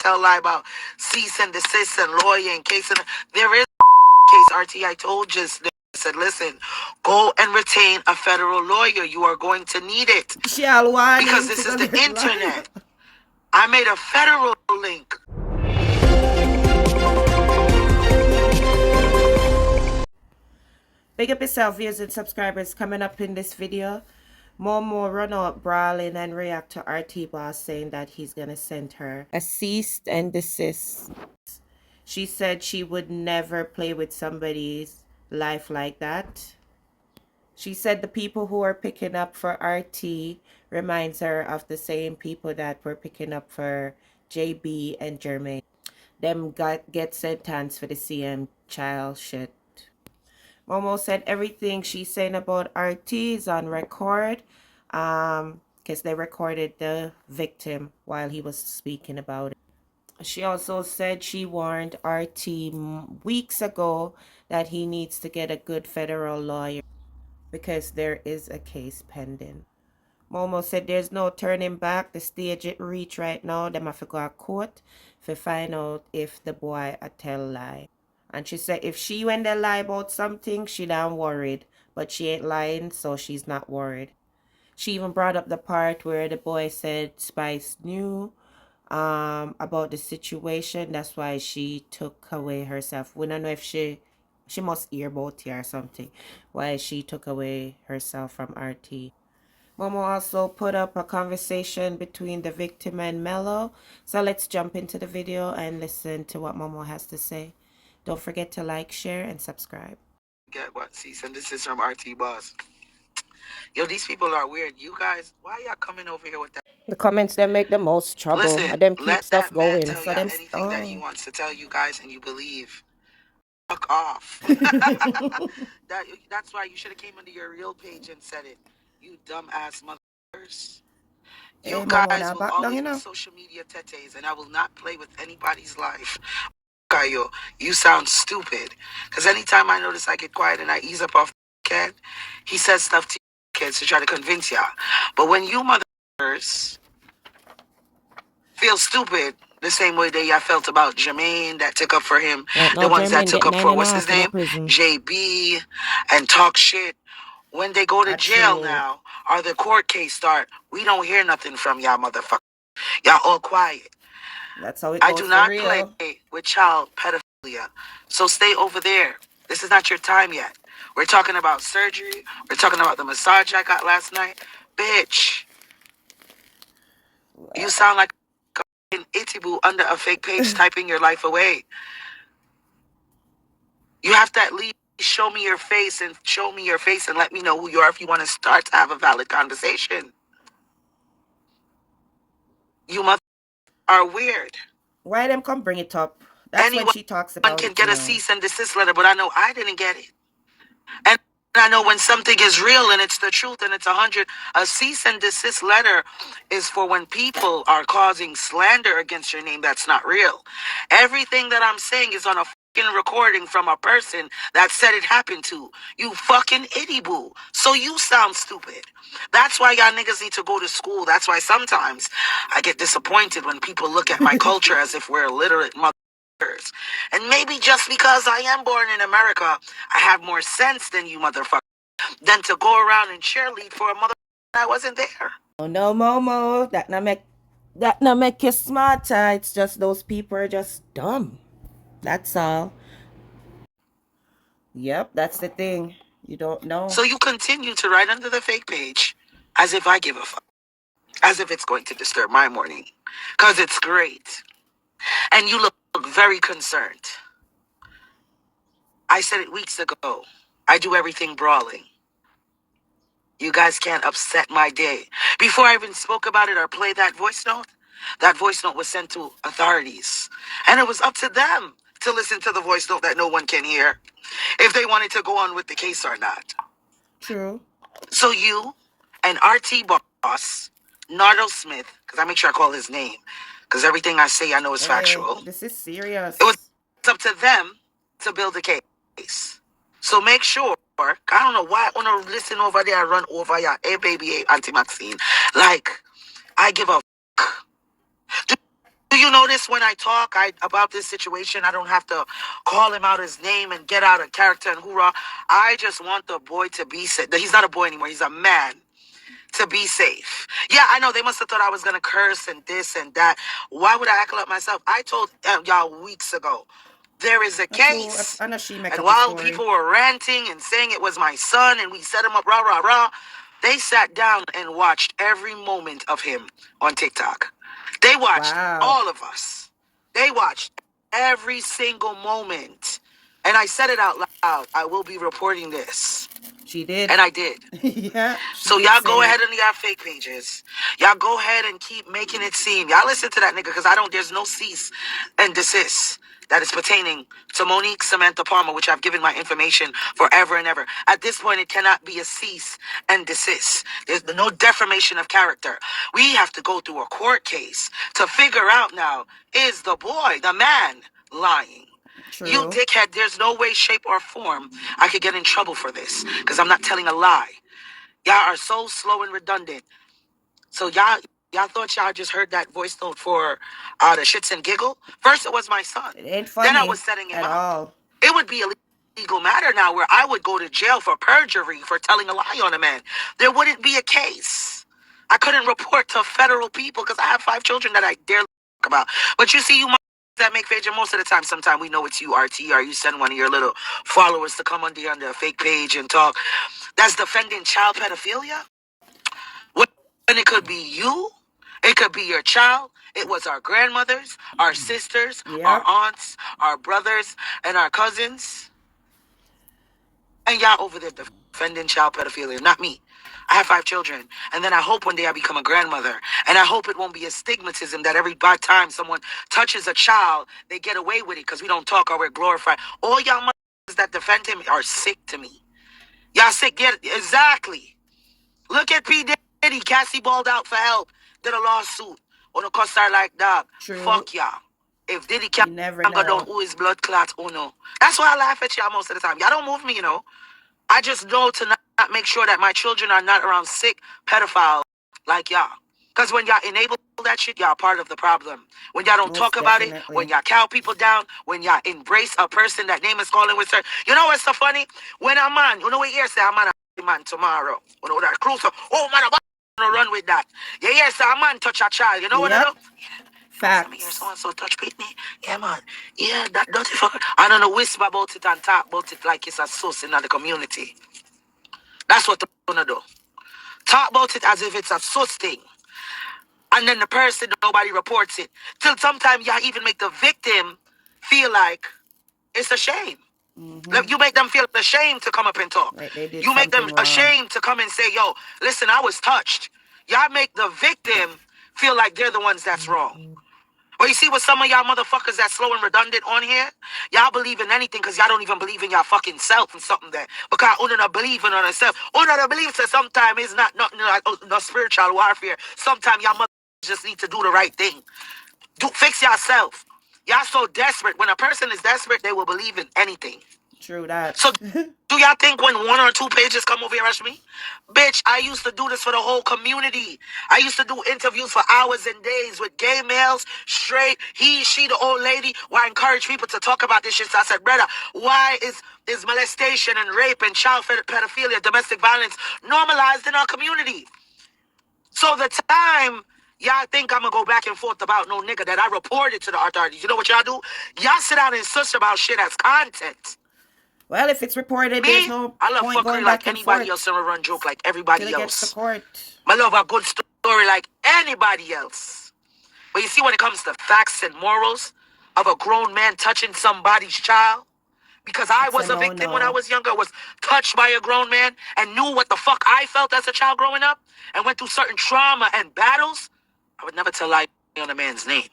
tell lie about cease and desist and lawyer in case. There is a case, RT. I told you. I said, listen, go and retain a federal lawyer. You are going to need it. Because this is the internet. I made a federal link. Big up yourself, viewers and subscribers. Coming up in this video, Momo run out brawling and react to RT Boss saying that he's gonna send her a cease and desist. She said she would never play with somebody's life like that. She said the people who are picking up for RT reminds her of the same people that were picking up for JB and Jermaine. Them get sentenced for the CM child shit. Momo said everything she's saying about RT is on record, because they recorded the victim while he was speaking about it. She also said she warned RT weeks ago that he needs to get a good federal lawyer because there is a case pending. Momo said there's no turning back. The stage it reach right now, them have to go to court to find out if the boy a tell lie. And she said if she went to lie about something, she done worried. But she ain't lying, so she's not worried. She even brought up the part where the boy said Spice knew about the situation. That's why she took away herself. We don't know if she must hear about it or something. Why she took away herself from RT. Momo also put up a conversation between the victim and Mello. So let's jump into the video and listen to what Momo has to say. Don't forget to like, share, and subscribe. Get what? Cease and desist from RT Boss. Yo, these people are weird. You guys, why y'all coming over here with that? The comments that make the most trouble. Listen, And them keep let stuff that man going. tell So you them anything that he wants to tell you guys and you believe. Fuck off. That's why you should have came into your real page and said it. You dumbass motherfuckers. You guys will always be social media tetes, and I will not play with anybody's life. Kayo, you sound stupid. Because anytime I notice I get quiet and I ease up off the kid, he says stuff to you kids to try to convince y'all. But when you motherfuckers feel stupid the same way that y'all felt about Jermaine that took up for him, the ones that took up for, what's his name? JB, and talk shit. When they go to jail now, or the court case start, we don't hear nothing from y'all motherfuckers. Y'all all quiet. That's how it goes. I do not play with child pedophilia. So stay over there. This is not your time yet. We're talking about surgery. We're talking about the massage I got last night. Bitch. You sound like an itty-boo under a fake page typing your life away. You have to at least show me your face and let me know who you are if you want to start to have a valid conversation. You mother are weird. Why them come bring it up? That's when she talks about it. Anyone can get a cease and desist letter, but I know I didn't get it. And I know when something is real and it's the truth and it's 100, a cease and desist letter is for when people are causing slander against your name that's not real. Everything that I'm saying is on a fucking recording from a person that said it happened to. You fucking itty boo. So you sound stupid. That's why y'all niggas need to go to school. That's why sometimes I get disappointed when people look at my culture as if we're illiterate motherfuckers. And maybe just because I am born in America, I have more sense than you motherfuckers than to go around and cheerlead for a mother that wasn't there. Oh no, Momo, that not make you smarter. It's just those people are just dumb. That's all. Yep, that's the thing. You don't know. So you continue to write under the fake page as if I give a fuck. As if it's going to disturb my morning. Because it's great. And you look very concerned. I said it weeks ago. I do everything brawling. You guys can't upset my day. Before I even spoke about it or played that voice note was sent to authorities. And it was up to them to listen to the voice note that no one can hear if they wanted to go on with the case or not. True. So you and RT Boss, Nardo Smith, because I make sure I call his name, because everything I say I know is factual. This is serious. It was up to them to build a case. So make sure, I don't know why I want to listen over there and run over here. Hey, baby, hey, Auntie Maxine. Like, I give a fuck. Do you notice when I talk about this situation, I don't have to call him out his name and get out of character and hoorah. I just want the boy to be safe. He's not a boy anymore. He's a man. To be safe. Yeah, I know they must have thought I was going to curse and this and that. Why would I act like myself? I told y'all weeks ago, there is a True. case. I know she make And up a while story. people were ranting and saying it was my son and we set him up, rah, rah, rah, they sat down and watched every moment of him on TikTok. They watched Wow. all of us. They watched every single moment. And I said it out loud. I will be reporting this. She did. And I did. Yeah, she So did y'all go say ahead it. on y'all fake pages. Y'all go ahead and keep making it seem. Y'all listen to that nigga because there's no cease and desist that is pertaining to Monique Samantha Palmer, which I've given my information forever and ever. At this point, it cannot be a cease and desist. There's no defamation of character. We have to go through a court case to figure out now, is the boy, the man, lying? You True. dickhead, there's no way, shape, or form I could get in trouble for this because I'm not telling a lie. Y'all are so slow and redundant. So y'all thought y'all just heard that voice note for the shits and giggle? First it was my son. It ain't Then I was funny setting him at up. all. It would be a legal matter now where I would go to jail for perjury for telling a lie on a man. There wouldn't be a case. I couldn't report to federal people because I have 5 children that I dare talk about. But you see, you that make page, and most of the time, sometimes we know it's you, RT, or you send one of your little followers to come under a fake page and talk. That's defending child pedophilia? When it could be you, it could be your child. It was our grandmothers, our sisters, our Yep. aunts, our brothers, and our cousins. And y'all over there defending child pedophilia, not me. I have 5 children. And then I hope one day I become a grandmother. And I hope it won't be a stigmatism that every time someone touches a child, they get away with it because we don't talk or we're glorified. All y'all mothers that defend him are sick to me. Y'all sick, get it? Exactly. Look at P. Diddy. Cassie balled out for help. Did a lawsuit on a custard like dog. True. Fuck y'all. If Diddy You can't never go down, know. who is blood clot? Oh no. That's why I laugh at y'all most of the time. Y'all don't move me, I just know to not make sure that my children are not around sick pedophiles like y'all. Because when y'all enable that shit, y'all part of the problem. When y'all don't talk Most about it, when definitely. y'all cow people down, when y'all embrace a person that name is calling with her. You know what's so funny? When a man, you know what here say, a man a man tomorrow. You know that cruise. Oh man, I'm gonna run with that. Yeah, yes, a man touch a child. You know what I do? Yep. You know, some here, so Facts. and so touch Britney. Yeah, man. Yeah, that dirty fucker. I don't know whisper about it and talk about it like it's a source in the community. That's what they're gonna do. Talk about it as if it's a sus thing. And then the person, nobody reports it. Till sometimes you even make the victim feel like it's a shame. Mm-hmm. Like you make them feel ashamed to come up and talk. Like they did You make them something wrong. ashamed to come and say, yo, listen, I was touched. Y'all make the victim feel like they're the ones that's wrong. But you see what some of y'all motherfuckers that's slow and redundant on here? Y'all believe in anything because y'all don't even believe in y'all fucking self and something that. Because you don't believe in yourself. You don't believe that sometimes it's not nothing like no spiritual warfare. Sometimes y'all motherfuckers just need to do the right thing. Fix yourself. Y'all so desperate. When a person is desperate, they will believe in anything. True that. So do y'all think when 1 or 2 pages come over here rush me? Bitch, I used to do this for the whole community. I used to do interviews for hours and days with gay males, straight, he, she, the old lady, where I encourage people to talk about this shit. So I said, brother, why is molestation and rape and child pedophilia, domestic violence normalized in our community? So the time y'all think I'm gonna go back and forth about no nigga that I reported to the authorities, you know what y'all do? Y'all sit down and suss about shit as content. Well, if it's reported, there's Me, no I love point fuckery going like back and anybody else forth and run joke like till everybody it gets to else. court. I love a good story like anybody else. But you see, when it comes to facts and morals of a grown man touching somebody's child, because I That's a was a victim when I no-no. was younger, was touched by a grown man and knew what the fuck I felt as a child growing up and went through certain trauma and battles, I would never tell lie on a man's name.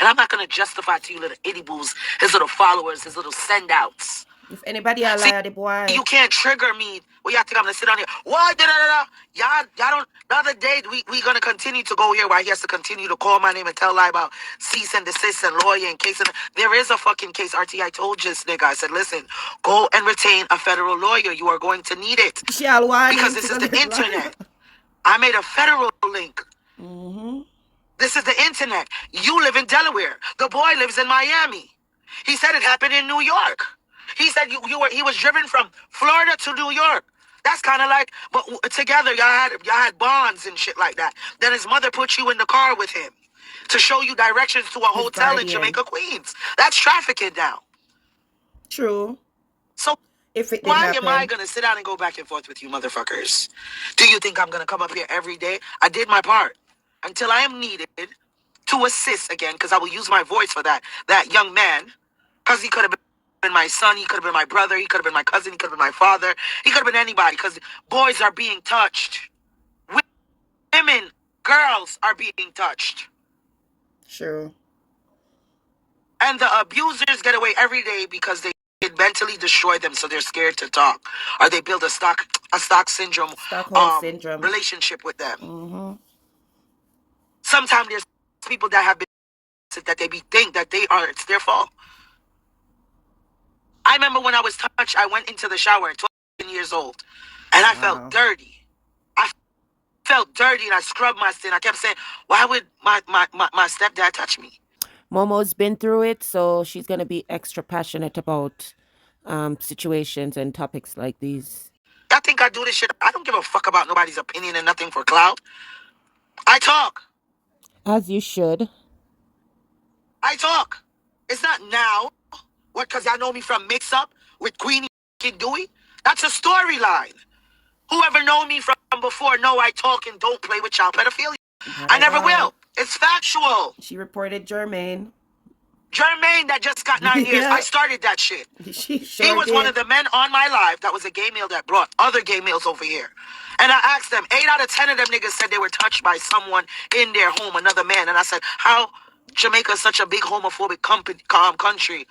And I'm not going to justify to you little itty boos, his little followers, his little sendouts. If anybody a See, liar, the you boy. can't trigger me. Well, y'all think I'm gonna sit on here? Why? Y'all don't. The other day, we gonna continue to go here. Why he has to continue to call my name and tell lie about cease and desist and lawyer and case. And there is a fucking case. RT, I told this nigga. I said, listen, go and retain a federal lawyer. You are going to need it She all want because him to this go is the get lawyer. internet. I made a federal link. Mm-hmm. This is the internet. You live in Delaware. The boy lives in Miami. He said it happened in New York. He said he was driven from Florida to New York. That's kind of like, but together y'all had bonds and shit like that. Then his mother put you in the car with him to show you directions to a His hotel in guardian. Jamaica, Queens. That's trafficking now. True. So If it did why am I happen. gonna sit down and go back and forth with you motherfuckers? Do you think I'm gonna come up here every day? I did my part until I am needed to assist again, because I will use my voice for that young man, because he could have been my son, he could have been my brother, he could have been my cousin, he could have been my father, he could have been anybody, because boys are being touched. Women, girls are being touched. True. And the abusers get away every day because they mentally destroy them, so they're scared to talk, or they build a stock syndrome Stockholm syndrome. relationship with them. Mm-hmm. Sometimes there's people that have been that they think that it's their fault. I remember when I was touched, I went into the shower at 12 years old, and I felt Wow. dirty. I felt dirty, and I scrubbed my skin. I kept saying, why would my stepdad touch me? Momo's been through it, so she's going to be extra passionate about situations and topics like these. I think I do this shit. I don't give a fuck about nobody's opinion and nothing for clout. I talk. As you should. I talk. It's not now. What, because y'all know me from Mix Up with Queenie Kid Dewey? That's a storyline. Whoever know me from before know I talk and don't play with child pedophilia. I never will. It's factual. She reported Jermaine. Jermaine that just got 9 years. Yeah. I started that shit. She sure He was did. one of the men on my live that was a gay male that brought other gay males over here. And I asked them, 8 out of 10 of them niggas said they were touched by someone in their home, another man. And I said, how Jamaica is such a big homophobic country,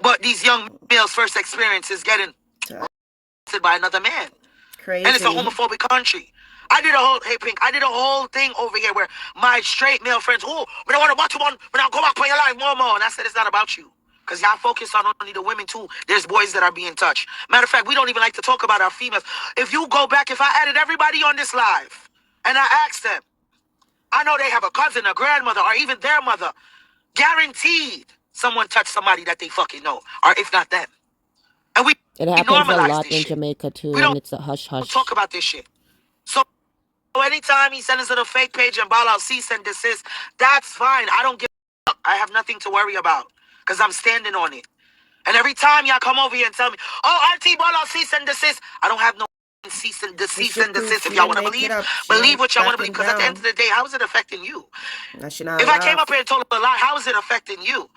but these young males' first experience is getting arrested by another man. Crazy. And it's a homophobic country. I did a whole thing over here where my straight male friends, but I want to watch one, but I'll go back on your life, Momo. And I said, it's not about you. Because y'all focus on only the women too. There's boys that are being touched. Matter of fact, we don't even like to talk about our females. If you go back, if I added everybody on this live and I asked them, I know they have a cousin, a grandmother, or even their mother, guaranteed someone touched somebody that they fucking know, or if not them. And we It happens a normalize lot this in shit. Jamaica too, We and don't it's a hush hush. talk about this shit. So anytime he sends us to the fake page and ball out cease and desist, that's fine. I don't give a fuck. I have nothing to worry about because I'm standing on it. And every time y'all come over here and tell me, oh, RT ball out cease and desist, I don't have no cease and desist. If y'all want to believe what y'all want to believe. Because at the end of the day, how is it affecting you? If I came up here and told a lie, how is it affecting you?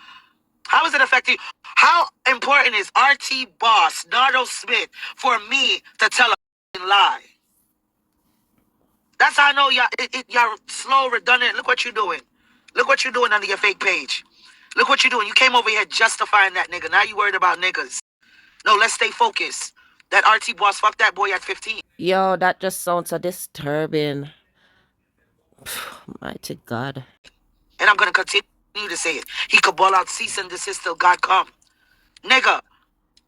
How is it affecting you? How important is RT boss, Nardo Smith, for me to tell a lie? That's how I know y'all slow, redundant. Look what you're doing. Look what you're doing under your fake page. Look what you're doing. You came over here justifying that nigga. Now you worried about niggas. No, let's stay focused. That RT boss fucked that boy at 15. Yo, that just sounds so disturbing. Mighty God. And I'm going to continue to say it. He could ball out cease and desist till God come. Nigga,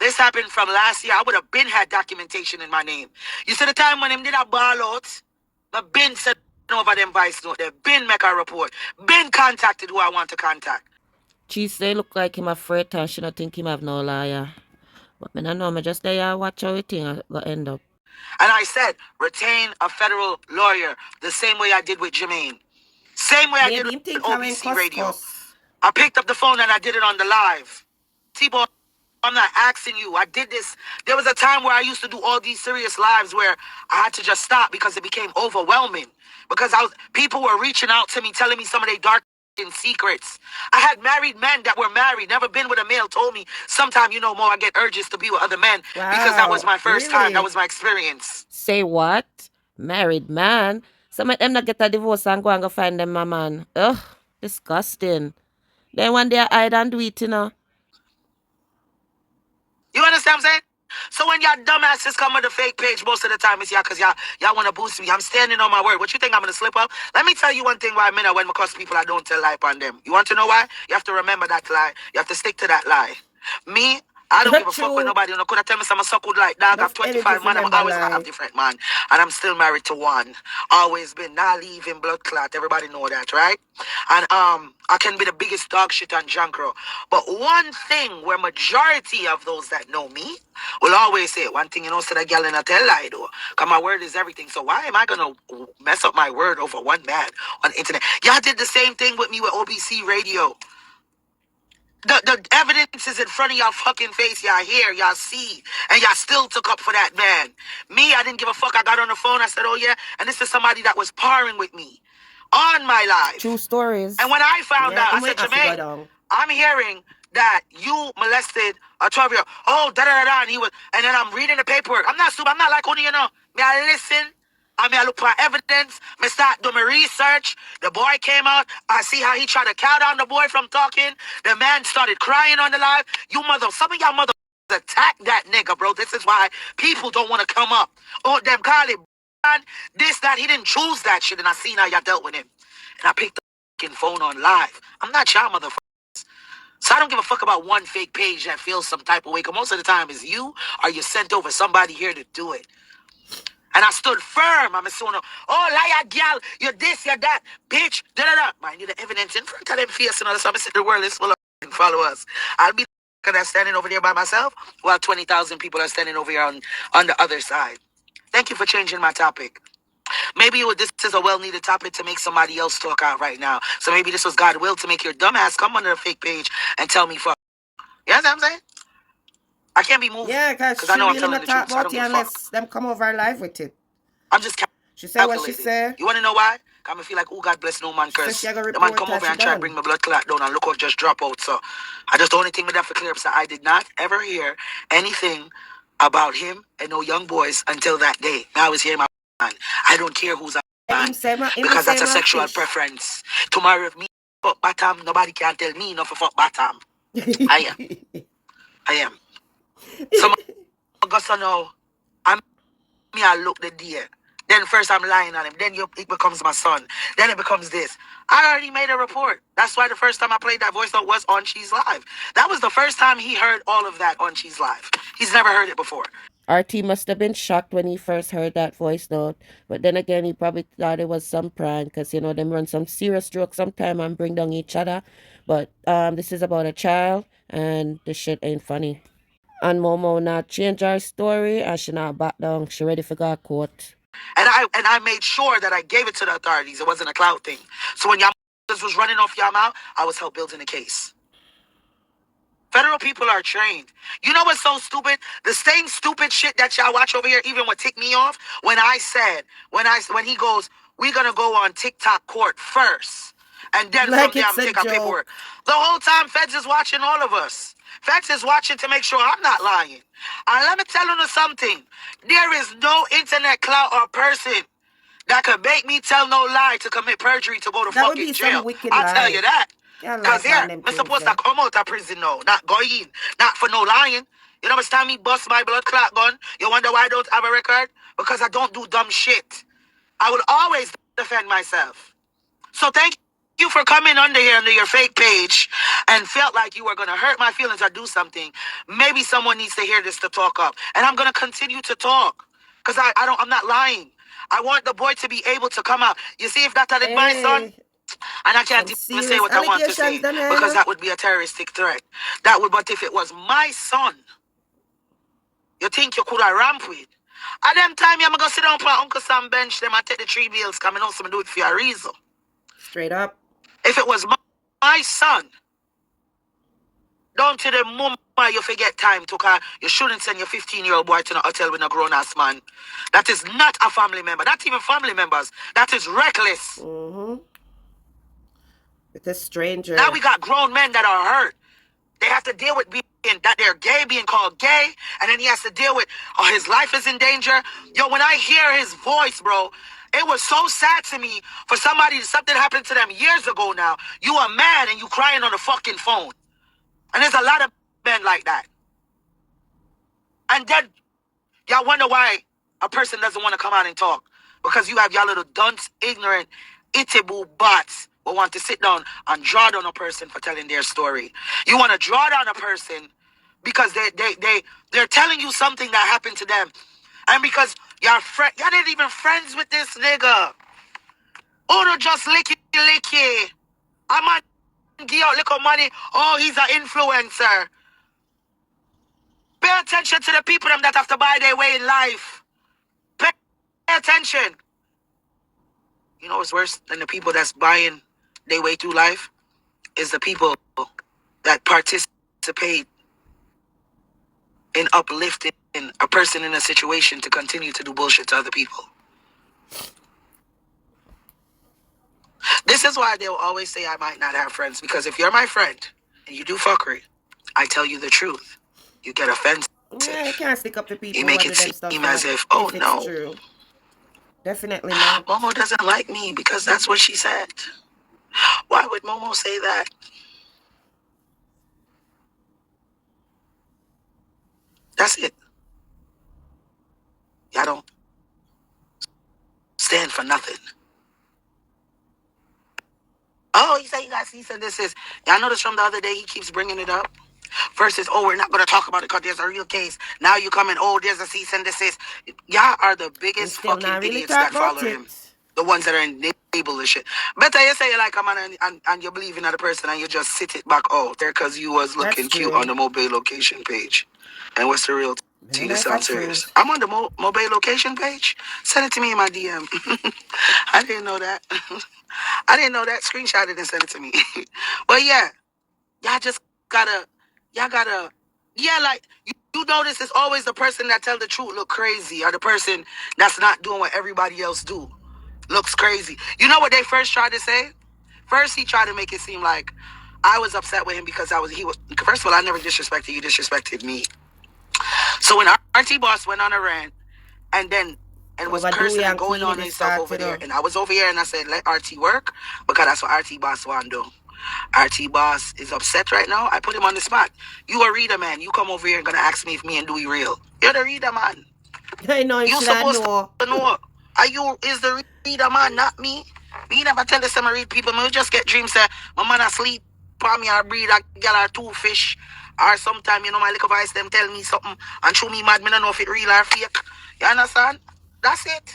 this happened from last year. I would have been had documentation in my name. You see the time when him did a ball out? But been sent over them vice note there. Been make a report. Been contacted who I want to contact. She say look like him afraid and she not think him have no liar. But me no know, me just there watch how it thing go end up. And I said, retain a federal lawyer the same way I did with Jermaine. Same way I did with OBC Radio. I picked up the phone and I did it on the live. T-Boy, I'm not asking you. I did this. There was a time where I used to do all these serious lives where I had to just stop because it became overwhelming. Because people were reaching out to me, telling me some of their dark secrets. I had married men that were married, never been with a male, told me, sometime, you know, Mo, I get urges to be with other men because that was my first time. That was my experience. Say what? Married man? Some of them not get a divorce and go find them a man. Ugh, disgusting. Then one day I hide and do it, you know. You understand what I'm saying? So when y'all dumbasses come with the fake page, most of the time it's y'all because y'all want to boost me. I'm standing on my word. What you think I'm going to slip up? Let me tell you one thing why when I cuss people, I don't tell lie on them. You want to know why? You have to remember that lie. You have to stick to that lie. Me, I don't give a fuck with True. nobody. You know, could I tell me some so good like dog? I have Enough energy 25 for man. I'm remember always gonna have life. different man, and I'm still married to one. Always been. Not leaving blood clot. Everybody know that, right? And I can be the biggest dog shit on Jankro. But one thing where majority of those that know me will always say one thing, you know, said a gal in a tell lie though. Cause my word is everything. So why am I gonna mess up my word over one man on the internet? Y'all did the same thing with me with OBC Radio. The evidence is in front of y'all fucking face. Y'all hear, y'all see, and y'all still took up for that man. Me, I didn't give a fuck. I got on the phone. I said, oh yeah. And this is somebody that was parring with me on my True live. stories. And when I found Yeah, out, it I said, might have to go Jermaine, down. I'm hearing that you molested a 12-year-old. Oh, da da da da. And he was, and then I'm reading the paperwork. I'm not stupid. I'm not like only you know. Me, I listen. I mean, I look for evidence. Me start doing my research. The boy came out. I see how he tried to cow down the boy from talking. The man started crying on the live. You mother, some of y'all mother attack that nigga, bro. This is why people don't want to come up. Oh, them call it this, that. He didn't choose that shit. And I seen how y'all dealt with him. And I picked the fucking phone on live. I'm not y'all motherfucker. So I don't give a fuck about one fake page that feels some type of way. Because most of the time it's you or you sent over somebody here to do it. And I stood firm. I'm assuming, oh, liar, gal, you're this, you're that, bitch, da da da. Mind you, the evidence in front of them face and all this. I'm saying the world is full of followers. I'll be that's standing over there by myself while 20,000 people are standing over here on the other side. Thank you for changing my topic. Maybe this is a well-needed topic to make somebody else talk out right now. So maybe this was God's will to make your dumbass come under a fake page and tell me fuck. You know what I'm saying? I can't be moved Yeah, because because I she know I'm really telling not the talk truth, so I about don't you give a fuck. unless them come over live with it. I'm just She say what she calculated. say. You want to know why? I feel like, oh, God bless no man She say she curse. gonna The man report come her, over she and try to done. bring my blood clot down and look out just drop out. So I just the only thing we have to clear up. So I did not ever hear anything about him and no young boys until that day. I was here, my man. I don't care who's a man Him because say that's him a a sexual fish. preference. Tomorrow, if me fuck bottom, nobody can tell me enough for fuck bottom. I am. I am. So I got to know. I'm me. I look the deer. Then first I'm lying on him. Then it becomes my son. Then it becomes this. I already made a report. That's why the first time I played that voice note was on Cheese Live. That was the first time he heard all of that on Cheese Live. He's never heard it before. RT must have been shocked when he first heard that voice note. But then again, he probably thought it was some prank because, you know, them run some serious jokes sometime and bring down each other. But this is about a child and this shit ain't funny. And Momo not change her story and she not back down. She ready for God court. And I made sure that I gave it to the authorities. It wasn't a clout thing. So when y'all was running off y'all mouth, I was help building the case. Federal people are trained. You know what's so stupid? The same stupid shit that y'all watch over here, even what ticked me off, when I said, when he goes, we're gonna go on TikTok court first. And then from Like there it's I'm a take our joke. paperwork. The whole time Feds is watching all of us. Feds is watching to make sure I'm not lying. And let me tell you something. There is no internet clout or person that could make me tell no lie to commit perjury to go to That would fucking be some jail. wicked I'll tell lie. you that. Can't lie Cause on here, them I'm things supposed to there. come out of prison now, not go in, not for no lying. You know how much time me bust my blood clot gun? You wonder why I don't have a record? Because I don't do dumb shit. I will always defend myself. So thank you for coming under here under your fake page and felt like you were gonna hurt my feelings or do something. Maybe someone needs to hear this to talk up. And I'm gonna continue to talk. Because I'm not lying. I want the boy to be able to come out. You see, if that's my son, Hey, and I some can't even say serious what I want to allegations say them here, you because know? that would be a terroristic threat. That would, but if it was my son, you think you could have ramped with? At them time, I'm going to sit down on Uncle Sam bench them and take the 3 bills coming out, so I do it for a reason. Straight up. If it was my son, down to the moment you forget time to car, you shouldn't send your 15-year-old boy to a hotel with a grown-ass man. That is not a family member. Not even family members. That is reckless. Mm-hmm. With a Now stranger. we got grown men that are hurt. They have to deal with being that they're gay, being called gay, and then he has to deal with, oh, his life is in danger. Yo, when I hear his voice, bro, it was so sad to me for something happened to them years ago now. You a man and you crying on the fucking phone. And there's a lot of men like that. And then y'all wonder why a person doesn't want to come out and talk. Because you have y'all little dunce, ignorant, itibu bots who want to sit down and draw down a person for telling their story. You want to draw down a person because they're telling you something that happened to them. And because y'all not even friends with this nigga. Oh, no, just licky. I might give out little money. Oh, he's an influencer. Pay attention to the people them that have to buy their way in life. Pay attention. You know what's worse than the people that's buying their way through life? Is the people that participate in uplifting a person in a situation to continue to do bullshit to other people. This is why they'll always say I might not have friends, because if you're my friend and you do fuckery, I tell you the truth. You get offensive. Yeah, you can't stick up to You people make what it do them stuff seem as if, oh if it's no, true. Definitely not. Momo doesn't like me because that's what she said. Why would Momo say that? That's it. Y'all don't stand for nothing. Oh, he said you guys, he said this is. Y'all notice from the other day he keeps bringing it up. Versus, oh, we're not going to talk about it because there's a real case. Now you come in, oh, there's a cease and desist. Y'all are the We biggest still fucking not really idiots talk that about follow him. it. The ones that are enable this shit. Better you say you like a man and you believe in another person and you just sit it back out there because you was That's looking cute true. on the mobile location page. And what's the real I don't tea? know This if I sounds serious. truth. I'm on the mobile location page. Send it to me in my DM. I didn't know that. I didn't know that. Screenshot it and send it to me. But yeah, y'all just gotta, y'all gotta, yeah, like, you notice it's always the person that tell the truth look crazy, or the person that's not doing what everybody else do looks crazy. You know what they first tried to say? First, he tried to make it seem like I was upset with him because he was, first of all, I never disrespected you, disrespected me. So when RT Boss went on a rant, and then, and was Overdo cursing and and going Queenie on they himself start, over you there, know. and I was over here and I said, let RT work, because that's what RT Boss want to do. RT Boss is upset right now. I put him on the spot. You a reader, man. You come over here and gonna ask me if me and Dewey real. You're the reader, man. I know him You should I supposed know. to know. Are you is the reader, man, not me? Me never tell this I read people. Me just get dreams say my man asleep. For me, I breed a girl or two fish. Or sometime, you know, my little voice them tell me something and show me mad. Me don't know if it real or fake. You understand? That's it.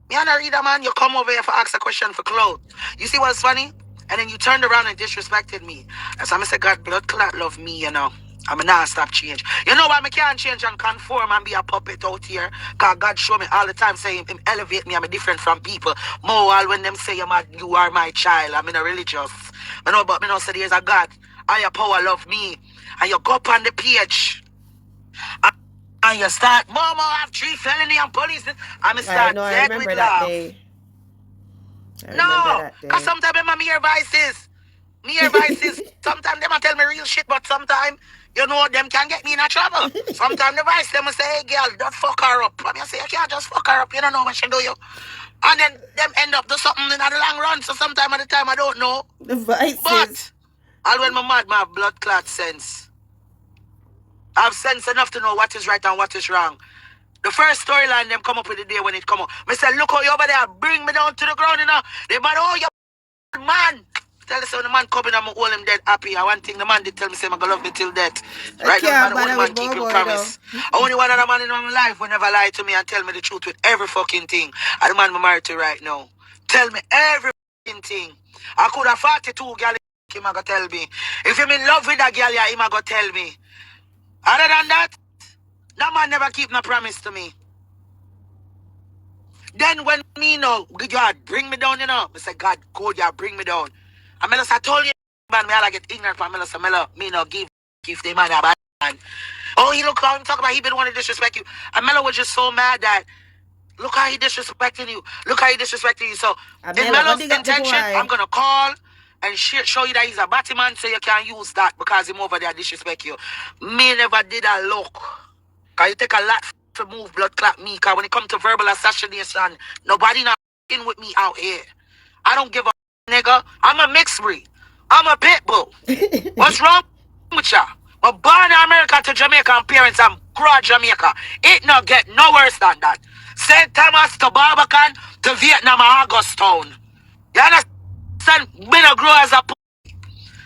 Me and a reader, man, you come over here for ask a question for clout. You see what's funny? And then you turned around and disrespected me. That's why I said, God, blood clot love me, you know. I'm not stop change. You know why I can't change and conform and be a puppet out here? Because God show me all the time saying him elevate me. I'm different from people. More all when them say you are my child. I'm in a religious. I know, but me know say there's a God. Higher power love me. And you go up on the page. And you start, Momo have 3 felony and police. I'm I start know, I dead with remember that laugh. day. I remember No, that because day. sometimes when me hear voices, sometimes them a tell me real shit, but sometimes, you know, them can get me in a trouble. Sometimes the voice them will say, hey girl, don't fuck her up. And I say, you can't just fuck her up, you don't know what she do you. And then them end up do something in the long run, so sometime at the time I don't know. The voices. But, all when my mad, my have blood clot sense. I have sense enough to know what is right and what is wrong. The first storyline them come up with the day when it come up. Me say, look how you over there, bring me down to the ground, you know. They man, oh, you man. Tell us when the man coming, I'm hold him dead happy. I one thing the man did tell me, say, I'm gonna love me till death. I Right now, the man, can't the only bother man with keep him Momo, you know. promise. Only one other man in my life will never lie to me and tell me the truth with every fucking thing. And the man I'm married to right now. Tell me every fucking thing. I could have 42 gal him a go tell me. If him in love with that gal, yeah, him a go tell me. Other than that, that man never keep no promise to me. Then when me know, God, bring me down, you know. I say, God, God, yeah, bring me down. And I told you, man, me I get ignorant from me no give the man a bad man. Oh, he look how him talk about he been want to disrespect you. And Melo was just so mad that look how he disrespecting you. Look how he disrespecting you. So in Amela, go Melo's dig up the intention, I'm boy. gonna call and show you that he's a batty man so you can use that because him over there disrespect you. Me never did a look. Cause you take a lot to move blood clot me. Cause when it comes to verbal assassination, nobody not in with me out here. I don't give a nigga. I'm a mixed breed. I'm a pit bull. What's wrong with ya? Well, born in America to Jamaican parents and grew up Jamaica. It not get no worse than that. St. Thomas to Barbican to Vietnam and Augustown. You understand? Me no grow as a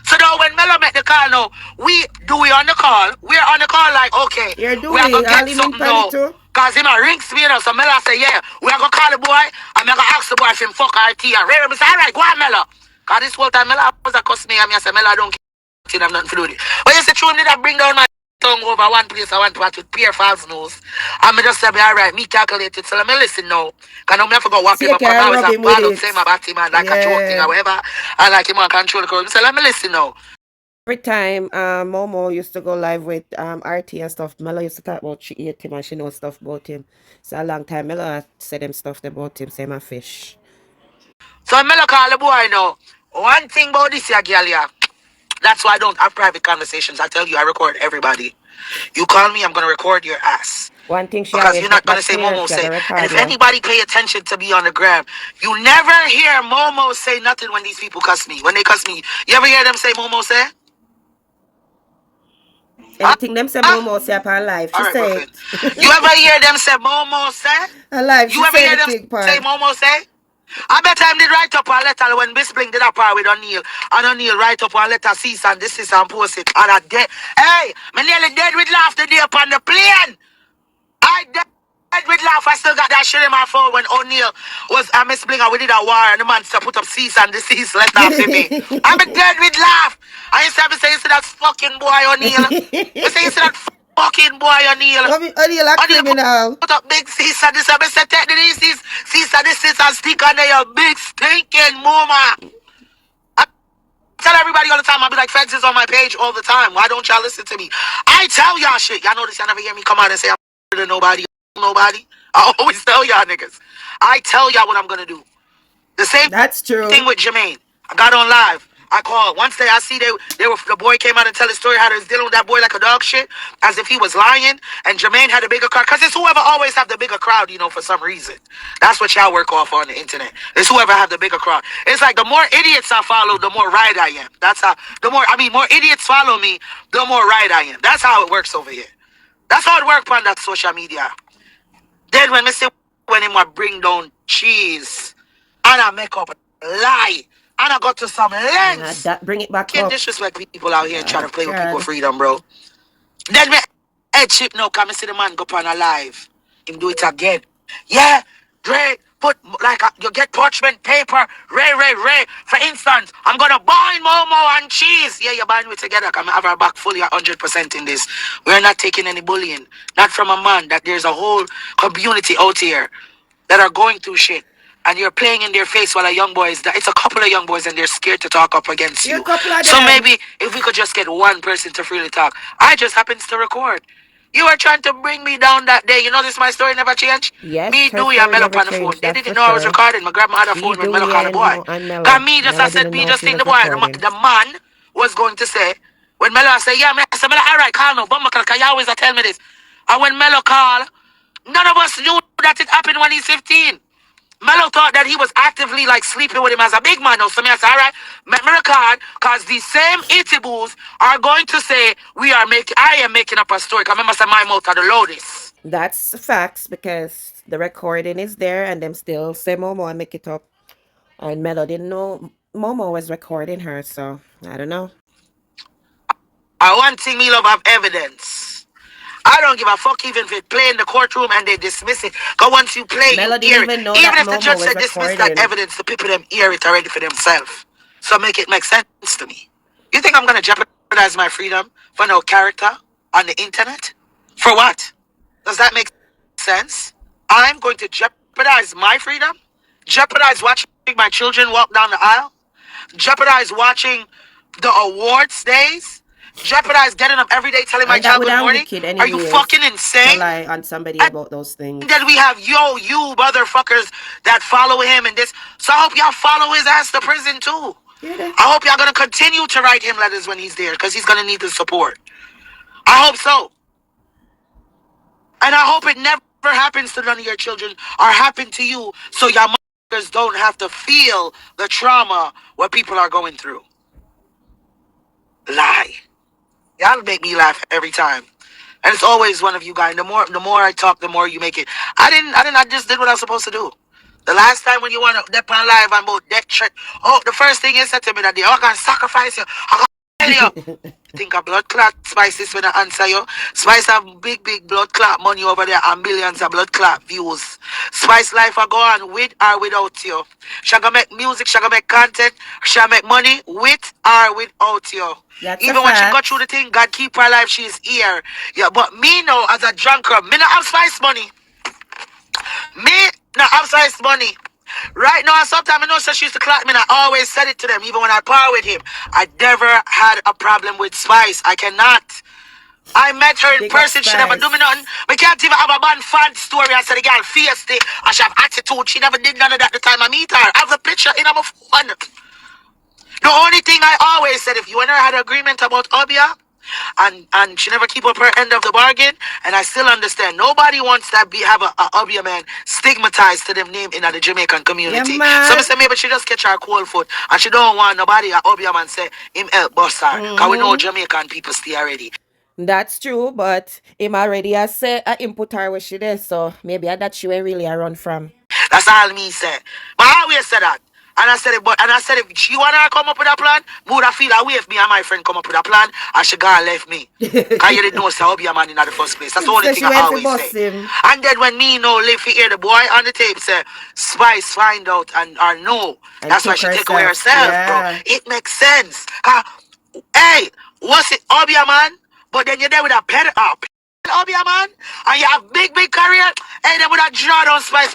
So now when Mello make the call now, we on the call. We're on the call like, okay, You're we are doing gonna all get him in something panic now. too. Cause him a rinks me, you know. So Mello say, yeah, we are gonna call the boy, and I'm gonna ask the boy if him fuck RT and Ray. Me say, alright, go on, Mello. Cause this whole time Mello was a cuss me, and me I say, Mello, I don't care, I'm nothing to do with it. But you say, true, did I bring down my tongue over one place, I want to watch with pure false nose. And me just say, alright, me calculate it. So let me listen now. Cause now me I forgot what See, you paper, cause I can always rub have him with ball out, it. say my body man, like a joke thing Yeah. or whatever. And like him on control the crowd. So let me listen now. Every time Momo used to go live with RT and stuff, Melo used to talk about she ate him and she knows stuff about him. So a long time Melo said them stuff about him, say my fish. So I'm gonna call the boy now. One thing about this here, girl, yeah. That's why I don't have private conversations. I tell you, I record everybody. You call me, I'm gonna record your ass. One thing she Because always you're not get gonna back say clear, Momo she had to say. And record if you. anybody pay attention to me on the gram, you never hear Momo say nothing when these people cuss me. When they cuss me, you ever hear them say Momo say? Huh? Anything them say Huh? Momo say up her life, All she right, say Brooklyn. it. You ever hear them say Momo say? Her life, You she ever say hear them everything say part. Momo say? I bet time did write up a letter when Miss Bling did a part with O'Neal. And O'Neal write up a letter, cease and desist and post it. And I dead. Hey, me nearly dead with laugh the day upon the plane. I dead with laugh. I still got that shit in my phone when O'Neal was Miss Bling and we did a war and the man to put up cease and desist letter for me. I'm dead with laugh. I used to have to say, you see that fucking boy O'Neal. I say, you see that fucking boy O'Neal. Only a O'Neal criminal. put up big cease and this. I said, take the cease and desist and stick on there, you big stinking mama. I tell everybody all the time, I be like, Feds is on my page all the time. Why don't y'all listen to me? I tell y'all shit. Y'all notice y'all never hear me come out and say I'm to nobody. Nobody. I always tell y'all niggas. I tell y'all what I'm gonna do. The same That's thing true. with Jermaine. I got on live. I called. Once I see they were the boy came out and tell his story how they was dealing with that boy like a dog shit, as if he was lying. And Jermaine had a bigger crowd. Cause it's whoever always have the bigger crowd, for some reason. That's what y'all work off on the internet. It's whoever have the bigger crowd. It's like the more idiots I follow, the more right I am. That's how more idiots follow me, the more right I am. That's how it works over here. That's how it works on that social media. Then when me say when him a bring down cheese and I make up a lie and I got to some lengths. That bring it back Can't up. disrespect people out here and try Oh to play with people's God. freedom, bro. Then me head chip now come and see the man go on a live. Him do it again. Yeah, Dre, put like you get parchment paper, Ray. For instance, I'm gonna buy Momo and cheese. Yeah, you're buying it together. Come have our back fully 100% in this. We're not taking any bullying. Not from a man. That there's a whole community out here that are going through shit. And you're playing in their face while a young boy is that it's a couple of young boys and they're scared to talk up against Here a you. couple of So them. maybe if we could just get one person to freely talk. I just happens to record. You were trying to bring me down that day. You notice my story never changed? Yes, Me, her Dewey, and story Melo never on the phone. changed, They that's didn't for know I was sure. recording. My grab my other She, phone when Melo Dewey, called the boy. and Cause Mello. me just I Mello said didn't me know just she think the was boy. recording. The man was going to say when Melo I say, yeah, man, I said, Melo, all right, call no, but cause you always tell me this. And when Melo called, none of us knew that it happened when he's 15. Melo thought that he was actively like sleeping with him as a big man. No, so me I said, all right, make me record, cause these same itibuls are going to say I am making up a story. Cause remember, say my mouth are the loudest. That's facts because the recording is there and them still say Momo and make it up. And Mello didn't know Momo was recording her, so I don't know. I want thing me love have evidence. I don't give a fuck even if it play in the courtroom and they dismiss it. Cause once you play, you Mello didn't hear it. even know Even that if the Momo judge was said dismiss that recording. evidence, the people them hear it already for themselves. So make it make sense to me. You think I'm gonna jeopardize my freedom for no character on the internet? For what? Does that make sense? I'm going to jeopardize my freedom? Jeopardize watching my children walk down the aisle? Jeopardize watching the awards days? Jeopardize getting up every day telling my And that child would good have morning? wicked Are you anyways fucking to insane? lie on somebody And about those then things. we have you motherfuckers that follow him and this. So I hope y'all follow his ass to prison too. Hear that? I hope y'all gonna continue to write him letters when he's there because he's gonna need the support. I hope so. And I hope it never happens to none of your children or happen to you so y'all motherfuckers don't have to feel the trauma what people are going through. Lie. Y'all make me laugh every time. And it's always one of you guys. The more I talk, the more you make it. I just did what I was supposed to do. The last time when you want to dep on live and about death threat, oh, the first thing you said to me that day, oh, I can sacrifice you. you. Think a blood clot Spice is when I answer you. Spice have big blood clot money over there and millions of blood clot views. Spice life are go on with or without you. She gonna make music, she gonna make content, she make money with or without you. That's a Even when she got through fact. the thing, God keep her alive, she's here. Yeah, but me now as a drunkard, me not have Spice money. Me not have Spice money. Right now, sometimes I know so she used to clock me and I always said it to them, even when I par with him. I never had a problem with Spice. I cannot. I met her in Big up person, she never do me Spice. nothing. We can't even have a bad fan story. I said the girl feisty and she have attitude. She never did none of that the time I meet her. I have the picture in my phone. The only thing I always said, if you and her had an agreement about Obia, and she never keep up her end of the bargain, and I still understand. Nobody wants that have a Obia man stigmatized to them name in the Jamaican Yeah, community. So I man. say maybe she just catch her cold foot, and she don't want nobody a Obia man say him help bust her. Cause we know Mm-hmm. Jamaican people stay already. That's true, but him already has said I input her where she there, so maybe that she ain't really a run from. That's all me say. But I always say that. And I said it, but and I said if she wanna come up with a plan, would I feel away if me and my friend come up with a plan and she gone left me. Cause you didn't know so I'll be a man in the first place. That's the Him only say thing she I went for always boss say. him. And then when me know live to hear the boy on the tape say Spice find out and or no. And That's why took she take away herself. herself, bro. Yeah. It makes sense. Hey, what's it? I'll be a man, but then you're there with a pet up. I'll be a man, and you have big career. Hey, they would have drawn on Spice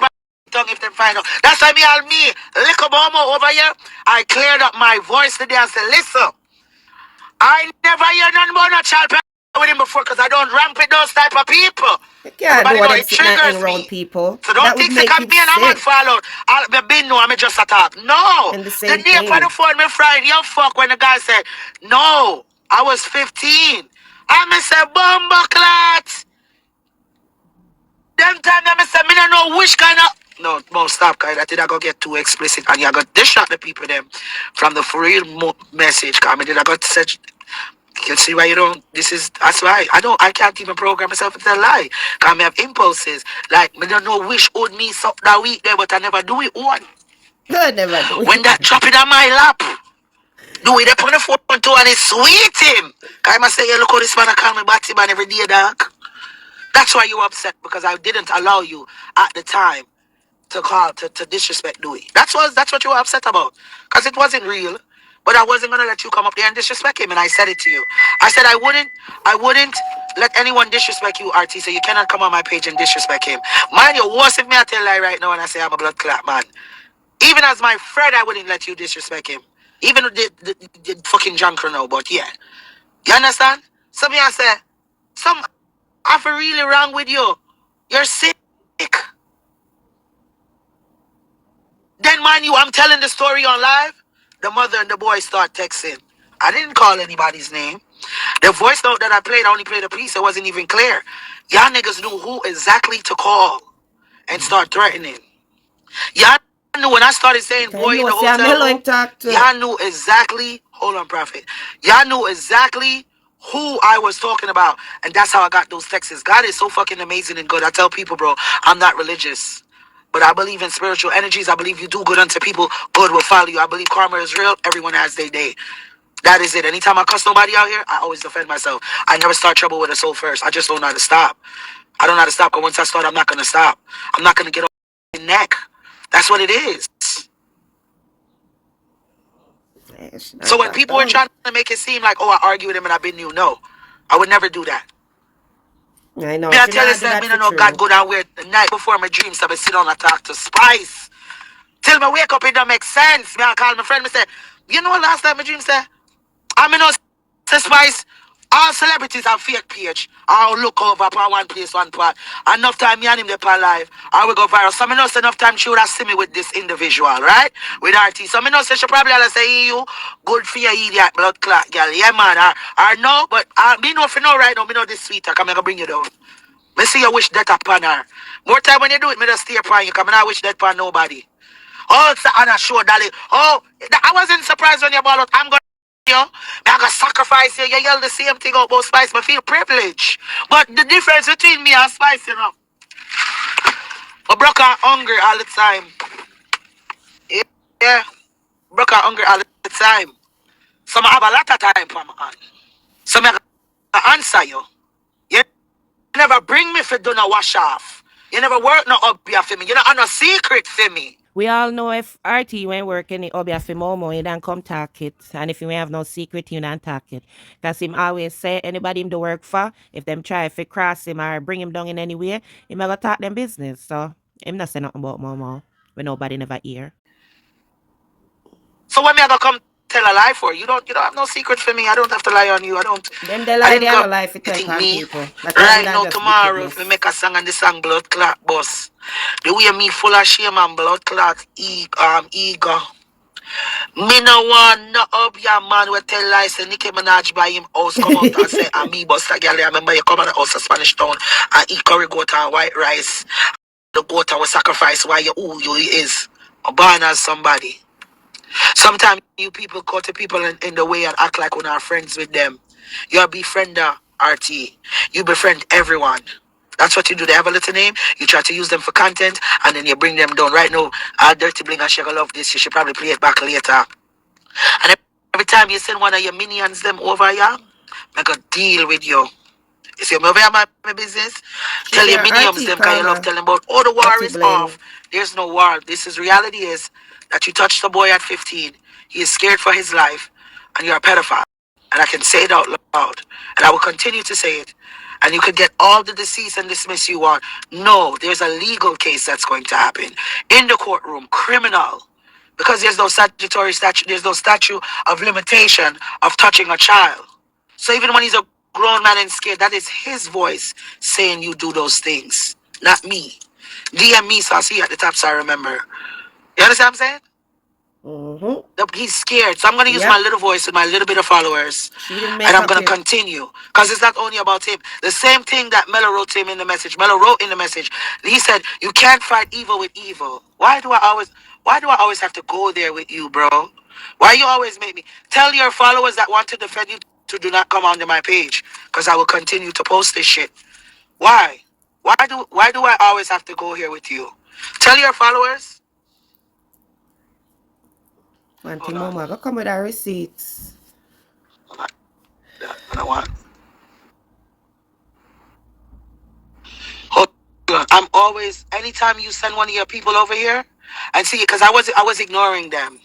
tongue if they find out. That's why me, little Momo over here, I cleared up my voice today and said, listen, I never hear nothing about no child with him before because I don't ramp with those type of people. You can't do Everybody what know them it sitting and hang triggers around me. people. So don't That would think they make come him me and a man sick. fall out. I'll be no, I'm just attack. No. And the The same day for the thing. phone me Friday, you fuck when the guy said, no, I was 15. I say, bomba clat. Them time I say, me don't know which kind of... No, stop, guys. I think I go get too explicit. And you got distract the people them from the for real message. Cause I did I got such... You see why you don't... That's why. I can't even program myself into a lie. Cause I have impulses. Like, me don't know which old me suck that week there, but I never do it one. I never do When it. that drop it on my lap, do it up on the phone too and it's sweet him. Cause I must say, yeah, look how this man I call me Batty man every day, dog. That's why you upset because I didn't allow you at the time to call to disrespect Dewey. That's what you were upset about. Because it wasn't real. But I wasn't gonna let you come up there and disrespect him, and I said it to you. I said I wouldn't let anyone disrespect you, RT, so you cannot come on my page and disrespect him. Mind you, worse if me I tell lie right now and I say I'm a blood clot man. Even as my friend, I wouldn't let you disrespect him. Even the fucking junker now, but yeah. You understand? So me I say, some I feel really wrong with you. You're sick. Then, mind you, I'm telling the story on live. The mother and the boy start texting. I didn't call anybody's name. The voice note that I played, I only played a piece. It wasn't even clear. Y'all niggas knew who exactly to call and start threatening. Y'all knew when I started saying I boy in know the say I'm hotel hello him room, talk to. y'all knew exactly, hold on, Prophet. Y'all knew exactly who I was talking about. And that's how I got those texts. God is so fucking amazing and good. I tell people, bro, I'm not religious. But I believe in spiritual energies. I believe you do good unto people, good will follow you. I believe karma is real. Everyone has their day. That is it. Anytime I cuss somebody out here, I always defend myself. I never start trouble with a soul first. I just don't know how to stop. I don't know how to stop, but once I start, I'm not going to stop. I'm not going to get off my neck. That's what it is. Yeah, she So not when talk people were down. trying to make it seem like, oh, I argue with him and I've been new, no. I would never do that. I know Me, I she tell you, not do something, that me for don't know God true. go down where the night before my dreams, I be sit down and talk to Spice. Till me wake up, it don't make sense. Me, I call my friend, me say, you know what last time my dream said? I mean, no, say Spice, all celebrities have fake page. I'll look over upon one place, one part. Enough time me and him they per live. I will go viral. So I know say enough time she would have seen me with this individual, right? With RT. So I know say she probably will say, hey, you good for your idiot blood clot, girl. Yeah, man. Or no, but me know if you know right now, me know this sweet. I come gonna bring you down. Me see you wish that upon her. More time when you do it, me just stay upon you. Come and I wish that upon nobody. Oh, it's on a show, Dolly. Oh, I wasn't surprised when you ball out. I'm going to, I got sacrifice you. You yell the same thing about Spice. I feel privileged. But the difference between me and Spice, I broke her hungry all the time. Yeah, broke her hungry all the time. So I have a lot of time for my hand. So I answer you. You never bring me for do no wash off. You never work no up here for me. You don't have no secret for me. We all know if RT went work in the obia for Momo, he don't come talk it. And if you have no secret, you don't talk it. Because him always say anybody him to work for, if them try to cross him or bring him down in any way, he never talk them business. So him not say nothing about Momo when nobody never hear. So when me I go come tell a lie for you don't have no secret for me. I don't have to lie on you. Them they I lie, they didn't have go no life to you tell think pan me people. That time right would have now just tomorrow if wickedness. me make a song and the song blood clot boss. The way me full of shame and blood clot ego. Me no want no up your man will tell lies and Nicki Minaj by him house come out and say I'm me bust a girl. I remember you come out the house of Spanish Town and eat curry goat and white rice. The goat will sacrifice why you who you is. Born as somebody. Sometimes you people go to people in the way and act like we're not friends with them. You're a befriender, RT. You befriend everyone. That's what you do. They have a little name. You try to use them for content, and then you bring them down. Right now, Dirty Bling and she gonna love this. You should probably play it back later. And every time you send one of your minions them over here, I got deal with you. You see, I'm over here my business. She Tell your said minions RT them because you love karma, telling about, oh, the war RT is bling. off. There's no war. This is reality is that you touched the boy at 15. He is scared for his life, and you're a pedophile. And I can say it out loud, and I will continue to say it. And you could get all the decease and dismiss you want. No, there's a legal case that's going to happen in the courtroom, criminal. Because there's no statutory statute, there's no statute of limitation of touching a child. So even when he's a grown man and scared, that is his voice saying you do those things, not me. DM me, so I see you at the top, so I remember. You understand what I'm saying? Mm-hmm. He's scared. So I'm going to use my Yep. little voice with my little bit of followers. She didn't And make I'm a going to clip. continue. Because it's not only about him. The same thing that Mello wrote to him in the message. Mello wrote in the message. He said, you can't fight evil with evil. Why do I always have to go there with you, bro? Why you always make me? Tell your followers that want to defend you to do not come onto my page. Because I will continue to post this shit. Why? Why do I always have to go here with you? Tell your followers. One Hold thing on. Momo, go come with our receipts. Hold on. I don't want. Hold on. I'm always anytime you send one of your people over here, and see, because I was ignoring them.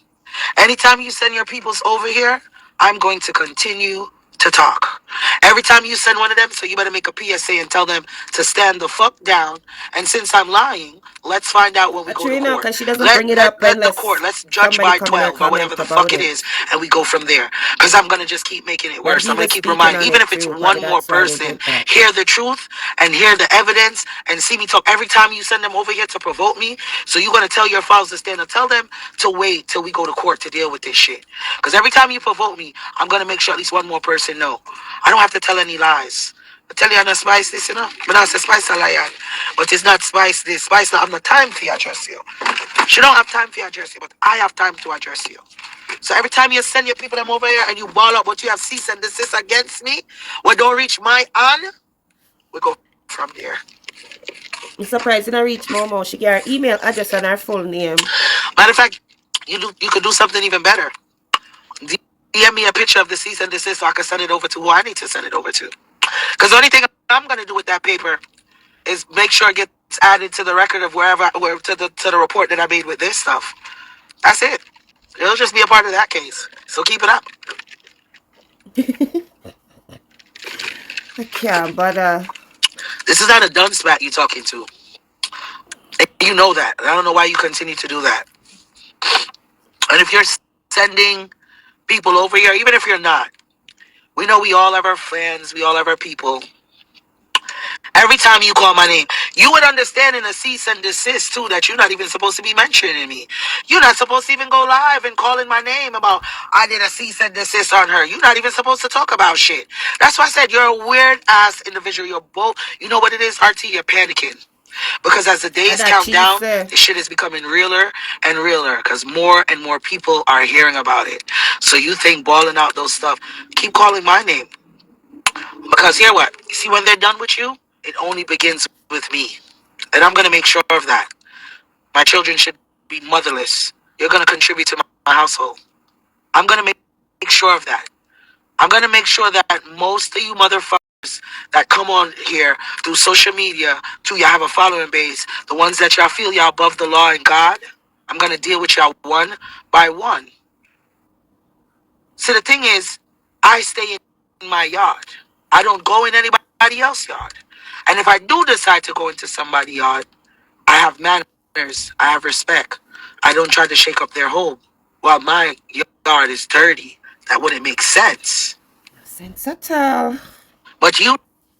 Anytime you send your peoples over here, I'm going to continue to talk. Every time you send one of them, so you better make a PSA and tell them to stand the fuck down. And since I'm lying, let's find out when we go to Actually, no, court. because she doesn't Let bring it let up let the court. unless Let's judge somebody by come in her 12 or comment whatever the about fuck it it. is, and we go from there. Because I'm gonna just keep making it But worse. I'm gonna Diva keep speaking reminding, on even it if it's too. one Probably more that's why they person, did that. hear the truth and hear the evidence and see me talk. Every time you send them over here to provoke me, so you're gonna tell your files to stand and tell them to wait till we go to court to deal with this shit. Because every time you provoke me, I'm gonna make sure at least one more person know. I don't have to tell any lies. I tell you I'm not spice this, you know. But I say spice a lie, but it's not spice this. Spice not have no time for you address you. She don't have time for you address you, but I have time to address you. So every time you send your people them over here and you ball up, but you have cease and desist against me, we don't reach my hand, we go from there. I'm surprised you don't reach Momo. She get her email address and her full name. Matter of fact, you could do something even better. DM me a picture of the cease and desist so I can send it over to who I need to send it over to. Because the only thing I'm gonna do with that paper is make sure it gets added to the record of where to the report that I made with this stuff. That's it. It'll just be a part of that case. So keep it up. I can't, but This is not a done spat you're talking to. And you know that. And I don't know why you continue to do that. And if you're sending people over here, even if you're not, we know we all have our friends, we all have our people. Every time you call my name, you would understand in a cease and desist too that you're not even supposed to be mentioning me. You're not supposed to even go live and calling my name about I did a cease and desist on her. You're not even supposed to talk about shit. That's why I said you're a weird ass individual. You're both. You know what it is, RT? You're panicking. Because as the and days that count she down, say. this shit is becoming realer and realer because more and more people are hearing about it. So you think balling out those stuff, keep calling my name. Because hear what? You see, when they're done with you, it only begins with me. And I'm going to make sure of that. My children should be motherless. You're going to contribute to my household. I'm going to make sure of that. I'm gonna make sure that most of you motherfuckers that come on here through social media, too, y'all have a following base. The ones that y'all feel y'all above the law and God, I'm gonna deal with y'all one by one. So the thing is, I stay in my yard. I don't go in anybody else's yard. And if I do decide to go into somebody's yard, I have manners. I have respect. I don't try to shake up their home. While my yard is dirty, that wouldn't make sense. No sense at all. But you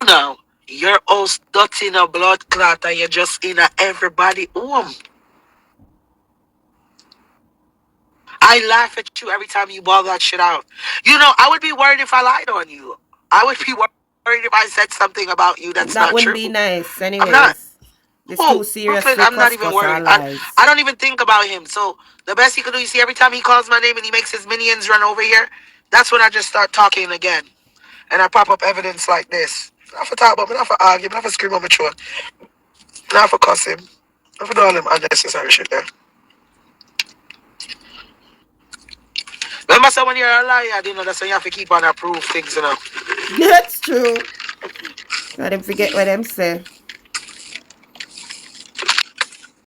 know, you're all dirty in a blood clot and you're just in a everybody home. I laugh at you every time you ball that shit out. You know, I would be worried if I lied on you. I would be worried if I said something about you that's That not wouldn't true. be nice, I'm not. anyways. It's too Oh, serious Brooklyn, for I'm not even cuss worried. or I lies. don't even think about him. So the best he could do, you see, every time he calls my name and he makes his minions run over here, that's when I just start talking again. And I pop up evidence like this. Not for talk about me, not for argue, not for scream on my throat, not for cuss him, not for do all them unnecessary shit there. Remember, so when you're a liar, you know, that's when you have to keep on approve things, you know. That's true. Let them forget what them say.